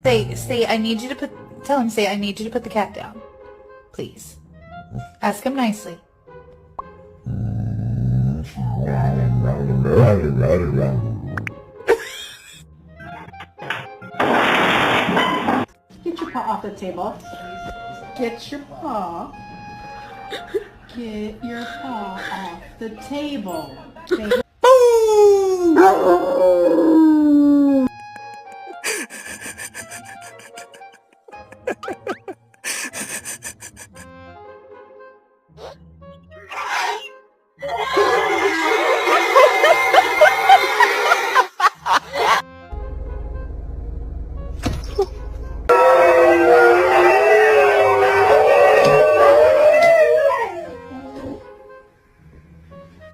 Say, I need you to tell him, say, I need you to put the cat down. Please. Ask him nicely. Get your paw off the table. Get your paw. Get your paw off the table.